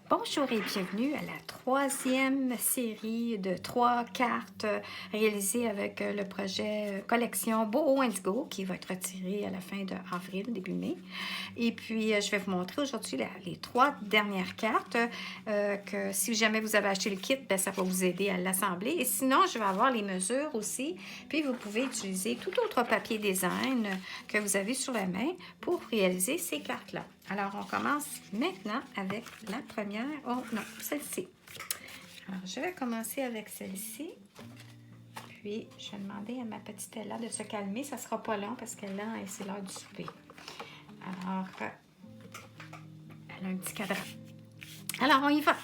Bonjour et bienvenue à la troisième série de 3 cartes réalisées avec le projet collection Boho Indigo qui va être retiré à la fin de avril, début mai. Et puis, je vais vous montrer aujourd'hui les 3 dernières cartes que si jamais vous avez acheté le kit, ben, ça va vous aider à l'assembler. Et sinon, je vais avoir les mesures aussi. Puis, vous pouvez utiliser tout autre papier design que vous avez sur la main pour réaliser ces cartes-là. Alors, on commence maintenant avec la première. Oh non, celle-ci. Alors, je vais commencer avec celle-ci. Puis, je vais demander à ma petite Ella de se calmer. Ça ne sera pas long parce qu'elle c'est l'heure du souper. Alors, elle a un petit cadran. Alors, on y va.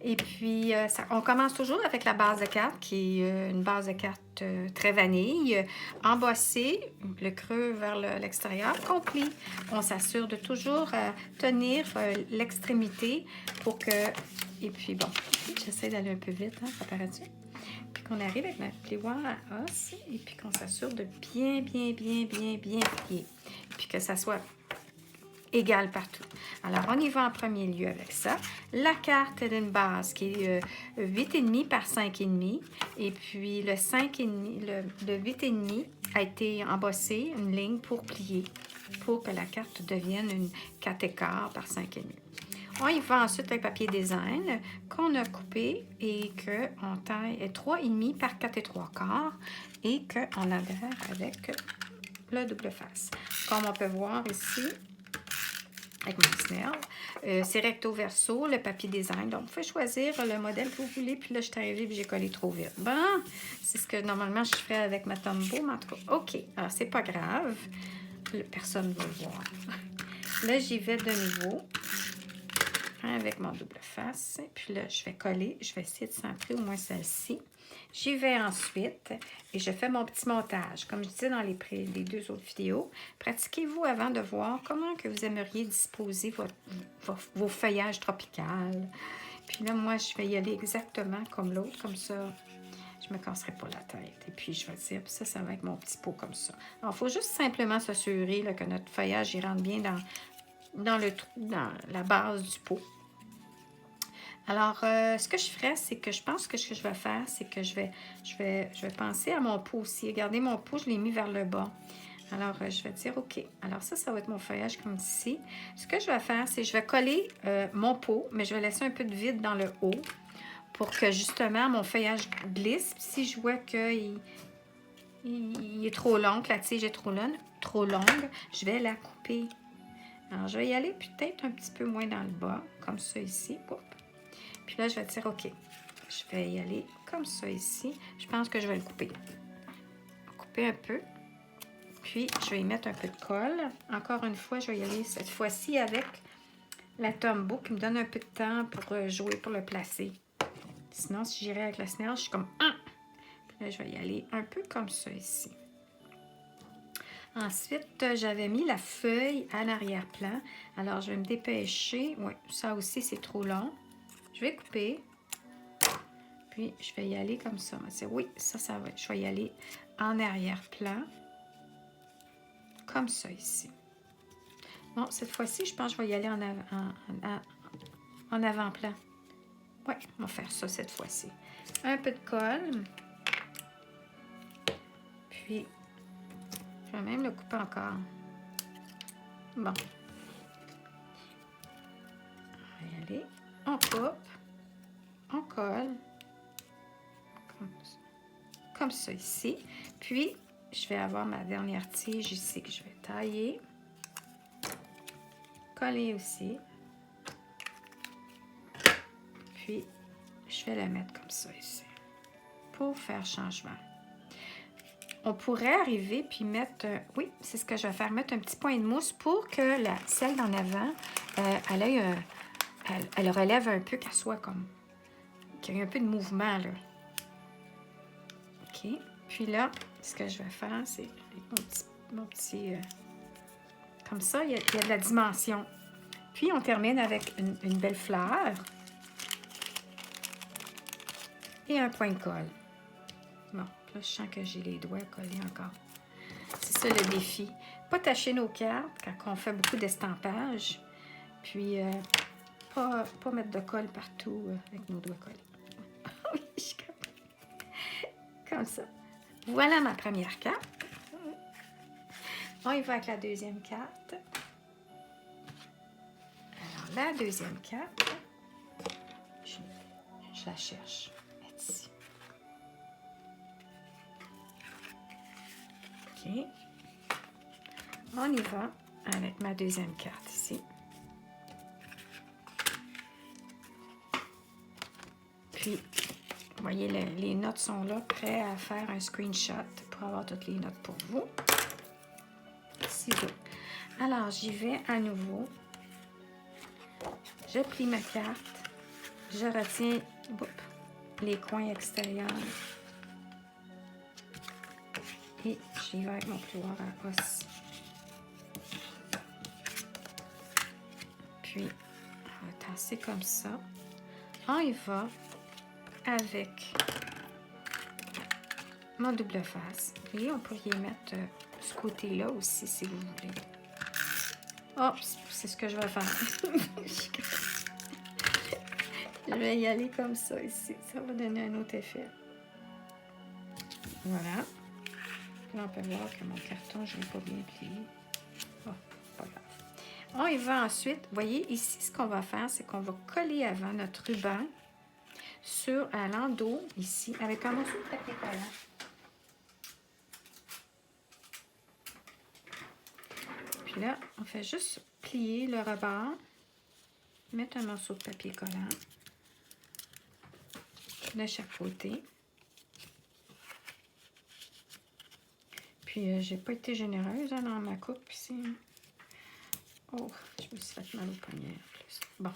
Et puis, on commence toujours avec la base de cartes, qui est une base de cartes très vanille, embossée, le creux vers l'extérieur, complet. On s'assure de toujours tenir l'extrémité pour que... Et puis, bon, j'essaie d'aller un peu vite, hein, ça paraît-tu? Puis qu'on arrive avec notre plioir à os, et puis qu'on s'assure de bien plier. Puis que ça soit égal partout. Alors, on y va en premier lieu avec ça. La carte est d'une base qui est 8,5 par 5,5. Et puis, le 5,5, le 8,5 a été embossé, une ligne pour plier, pour que la carte devienne une 4,15 par 5,5. On y va ensuite avec papier design qu'on a coupé et qu'on taille 3,5 par 4,75 et qu'on adhère avec le double face. Comme on peut voir ici, avec mon snell. C'est recto verso, le papier design. Donc, vous pouvez choisir le modèle que vous voulez. Puis là, je suis arrivée et j'ai collé trop vite. Bon, c'est ce que normalement je ferais avec ma Tombow, mais en tout cas, OK. Alors, c'est pas grave. Personne ne va le voir. Là, j'y vais de nouveau avec mon double face. Puis là, je vais coller. Je vais essayer de centrer au moins celle-ci. J'y vais ensuite et je fais mon petit montage. Comme je disais dans les 2 autres vidéos, pratiquez-vous avant de voir comment que vous aimeriez disposer vos feuillages tropicaux. Puis là, moi, je vais y aller exactement comme l'autre, comme ça, je ne me casserai pas la tête. Et puis, je vais dire, ça va être mon petit pot comme ça. Alors, il faut juste simplement s'assurer que notre feuillage y rentre bien dans la base du pot. Alors, ce que je ferais, c'est que je pense que ce que je vais faire, c'est que je vais penser à mon pot aussi. Regardez, mon pot, je l'ai mis vers le bas. Alors, je vais dire, OK. Alors, ça va être mon feuillage comme ici. Ce que je vais faire, c'est que je vais coller mon pot, mais je vais laisser un peu de vide dans le haut pour que, justement, mon feuillage glisse. Puis, si je vois qu'il est trop long, que la tige est trop longue, je vais la couper. Alors, je vais y aller peut-être un petit peu moins dans le bas, comme ça ici. Oups. Puis là, je vais dire, OK, je vais y aller comme ça ici. Je pense que je vais le couper. Couper un peu. Puis, je vais y mettre un peu de colle. Encore une fois, je vais y aller cette fois-ci avec la Tombow qui me donne un peu de temps pour jouer, pour le placer. Sinon, si j'irais avec la snell, je suis comme... Puis là, je vais y aller un peu comme ça ici. Ensuite, j'avais mis la feuille à l'arrière-plan. Alors, je vais me dépêcher. Oui, ça aussi, c'est trop long. Je vais couper. Puis, je vais y aller comme ça. Oui, ça va. Je vais y aller en arrière-plan. Comme ça, ici. Bon, cette fois-ci, je pense que je vais y aller en avant-plan. Oui, on va faire ça cette fois-ci. Un peu de colle. Puis, je vais même le couper encore. Bon. On va y aller. On coupe. On colle. Comme ça ici. Puis, je vais avoir ma dernière tige ici que je vais tailler. Coller aussi. Puis, je vais la mettre comme ça ici. Pour faire changement. On pourrait arriver puis mettre... oui, c'est ce que je vais faire. Mettre un petit point de mousse pour que celle d'en avant, elle relève un peu, qu'elle soit comme... qu'il y ait un peu de mouvement, là. OK. Puis là, ce que je vais faire, c'est mon petit comme ça, il y a de la dimension. Puis, on termine avec une belle fleur et un point de colle. Bon, là, je sens que j'ai les doigts collés encore. C'est ça le défi. Pas tacher nos cartes quand on fait beaucoup d'estampage. Puis, pas mettre de colle partout avec nos doigts collés. Oui, je suis comme ça. Voilà ma première carte. On y va avec la deuxième carte. Alors, la deuxième carte, je la cherche. Elle est ici. OK. On y va avec ma deuxième carte ici. Puis, vous voyez, les notes sont là, prêts à faire un screenshot pour avoir toutes les notes pour vous. Ciseaux. Alors, j'y vais à nouveau. Je plie ma carte. Je retiens les coins extérieurs. Et j'y vais avec mon plioir à os. Puis, on va tasser comme ça. On y va avec mon double face. Et on peut y mettre ce côté-là aussi, si vous voulez. Oh, c'est ce que je vais faire. Je vais y aller comme ça ici. Ça va donner un autre effet. Voilà. Là, on peut voir que mon carton, je ne l'ai pas bien plié. Oh, pas grave. On y va ensuite. Vous voyez, ici, ce qu'on va faire, c'est qu'on va coller avant notre ruban sur l'endos, ici, avec un morceau de papier collant. Puis là, on fait juste plier le rebord, mettre un morceau de papier collant de chaque côté. Puis, j'ai pas été généreuse dans ma coupe ici. Oh, je me suis fait mal au poignet en plus. Bon,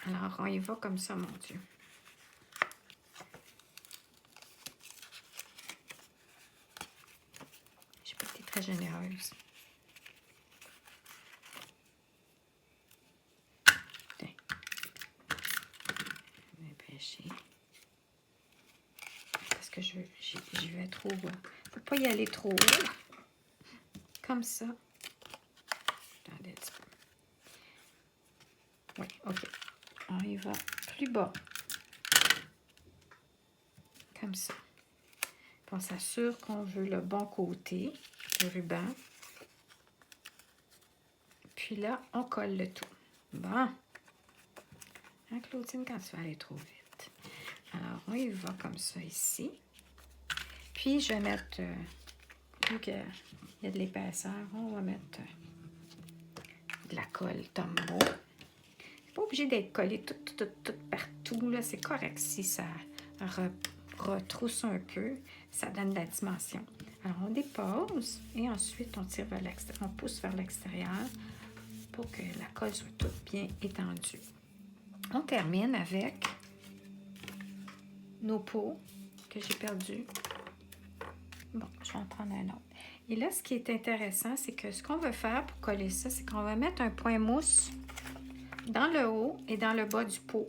alors on y va comme ça, mon Dieu. J'ai pas été très généreuse. Tiens. Je vais pêcher. Parce que je vais trop... Faut pas y aller trop haut. Comme ça. Attendez un petit peu. Oui, OK. On y va plus bas. Comme ça. Puis on s'assure qu'on veut le bon côté du ruban. Puis là, on colle le tout. Bon. Hein, Claudine, quand tu vas aller trop vite. Alors, on y va comme ça ici. Puis, je vais mettre, vu qu'il y a de l'épaisseur, on va mettre de la colle Tombow. C'est pas obligé d'être collé tout partout. Là, c'est correct si ça retrousse un peu. Ça donne de la dimension. Alors, on dépose et ensuite, on tire vers l'extérieur. On pousse vers l'extérieur pour que la colle soit toute bien étendue. On termine avec nos pots que j'ai perdus. Bon, je vais en prendre un autre. Et là, ce qui est intéressant, c'est que ce qu'on veut faire pour coller ça, c'est qu'on va mettre un point mousse dans le haut et dans le bas du pot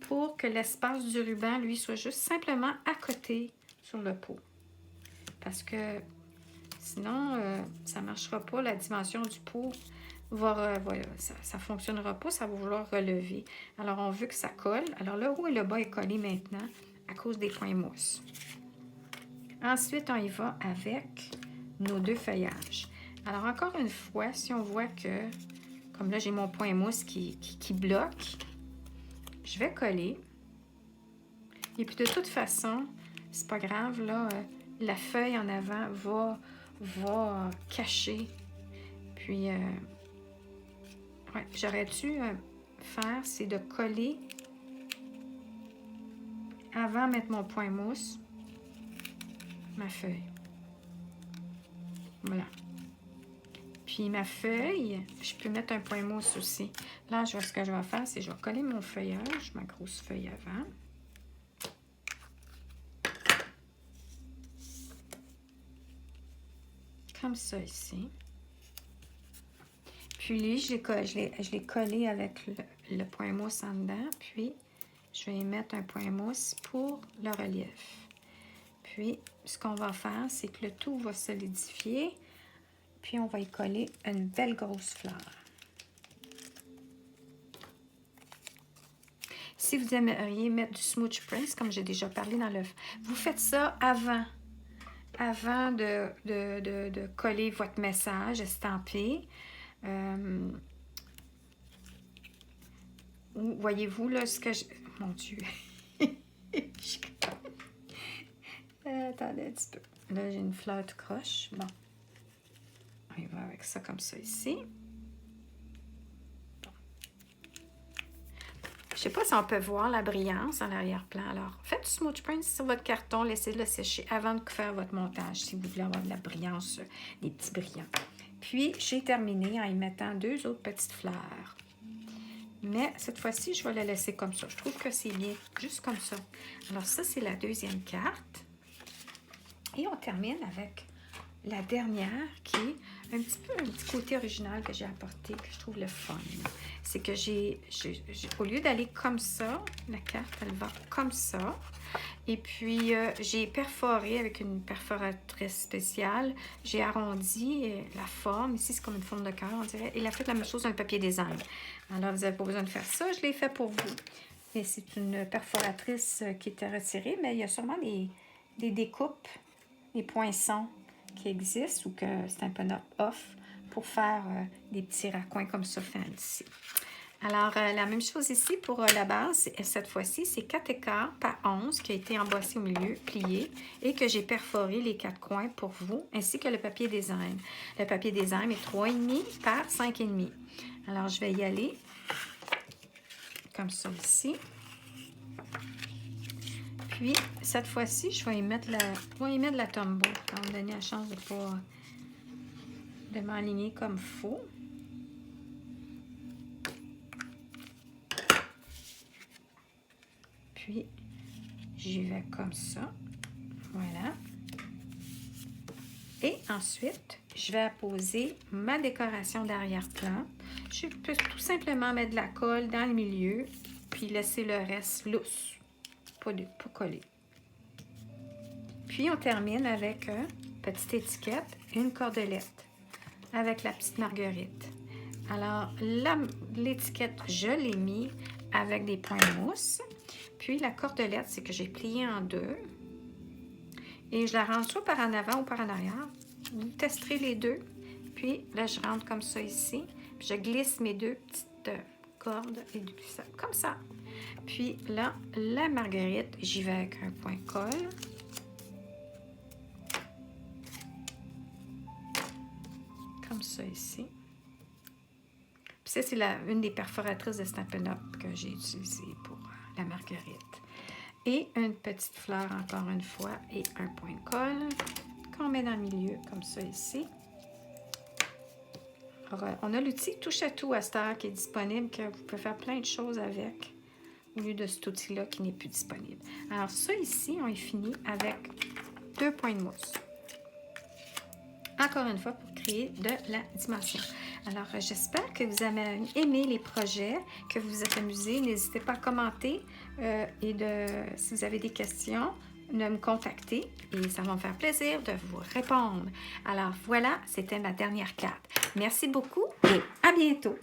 pour que l'espace du ruban, lui, soit juste simplement à côté sur le pot. Parce que sinon, ça ne marchera pas. La dimension du pot ça ne fonctionnera pas. Ça va vouloir relever. Alors, on veut que ça colle. Alors, le haut et le bas est collé maintenant à cause des points mousse. Ensuite, on y va avec nos deux feuillages. Alors, encore une fois, si on voit que, comme là, j'ai mon point mousse qui bloque, je vais coller. Et puis, de toute façon, c'est pas grave, là, la feuille en avant va cacher. Puis, ouais, j'aurais dû faire, c'est de coller avant de mettre mon point mousse, ma feuille. Voilà. Puis ma feuille, je peux mettre un point mousse aussi. Là, ce que je vais faire, c'est que je vais coller mon feuillage, ma grosse feuille avant. Comme ça ici. Puis lui, je l'ai collé avec le point mousse en dedans. Puis, je vais y mettre un point mousse pour le relief. Puis, ce qu'on va faire, c'est que le tout va solidifier. Puis, on va y coller une belle grosse fleur. si vous aimeriez mettre du Smooch Prince, comme j'ai déjà parlé dans le... Vous faites ça avant de coller votre message estampé. Voyez-vous là ce que je... Mon Dieu! Attendez un petit peu. Là, j'ai une fleur de croche. Bon. On va avec ça comme ça ici. Je ne sais pas si on peut voir la brillance en arrière-plan. Alors, faites du Smooch Prince sur votre carton. Laissez-le sécher avant de faire votre montage si vous voulez avoir de la brillance, des petits brillants. Puis, j'ai terminé en y mettant 2 autres petites fleurs. Mais cette fois-ci, je vais la laisser comme ça. Je trouve que c'est bien, juste comme ça. Alors ça, c'est la deuxième carte. Et on termine avec la dernière qui est un petit côté original que j'ai apporté, que je trouve le fun. C'est que au lieu d'aller comme ça, la carte, elle va comme ça. Et puis, j'ai perforé avec une perforatrice spéciale. J'ai arrondi la forme. Ici, c'est comme une forme de cœur, on dirait. Il a fait la même chose dans le papier design. Alors, vous n'avez pas besoin de faire ça. Je l'ai fait pour vous. Et c'est une perforatrice qui était retirée, mais il y a sûrement des découpes, des poinçons qui existent ou que c'est un peu off pour faire des petits raccoins comme ça fancy. Alors, la même chose ici pour la base, cette fois-ci, c'est 4 par 11 qui a été embossé au milieu, plié, et que j'ai perforé les 4 coins pour vous, ainsi que le papier design. Le papier design est 3,5 par 5,5. Alors, je vais y aller comme ça ici. Puis, cette fois-ci, je vais y mettre de la tombeau. Ça va me donner la chance de m'aligner comme il faut. Puis, j'y vais comme ça. Voilà. Et ensuite, je vais apposer ma décoration d'arrière-plan. Je peux tout simplement mettre de la colle dans le milieu, puis laisser le reste lousse, pas collé. Puis, on termine avec une petite étiquette, une cordelette, avec la petite marguerite. Alors, l'étiquette, je l'ai mis avec des points de mousse. Puis, la cordelette, c'est que j'ai plié en 2. Et je la rentre soit par en avant ou par en arrière. Vous testerez les deux. Puis, là, je rentre comme ça ici. Puis, je glisse mes 2 petites cordes et du glissade, comme ça. Puis, là, la marguerite, j'y vais avec un point colle. Comme ça ici. Puis ça, c'est une des perforatrices de Stampin' Up que j'ai utilisée pour la marguerite. Et une petite fleur, encore une fois, et un point de colle qu'on met dans le milieu, comme ça ici. Alors, on a l'outil Touche à tout à cette heure qui est disponible, que vous pouvez faire plein de choses avec, au lieu de cet outil-là qui n'est plus disponible. Alors ça ici, on est fini avec 2 points de mousse. Encore une fois, pour créer de la dimension. Alors, j'espère que vous avez aimé les projets, que vous vous êtes amusés. N'hésitez pas à commenter si vous avez des questions, de me contacter et ça va me faire plaisir de vous répondre. Alors, voilà, c'était ma dernière carte. Merci beaucoup et à bientôt!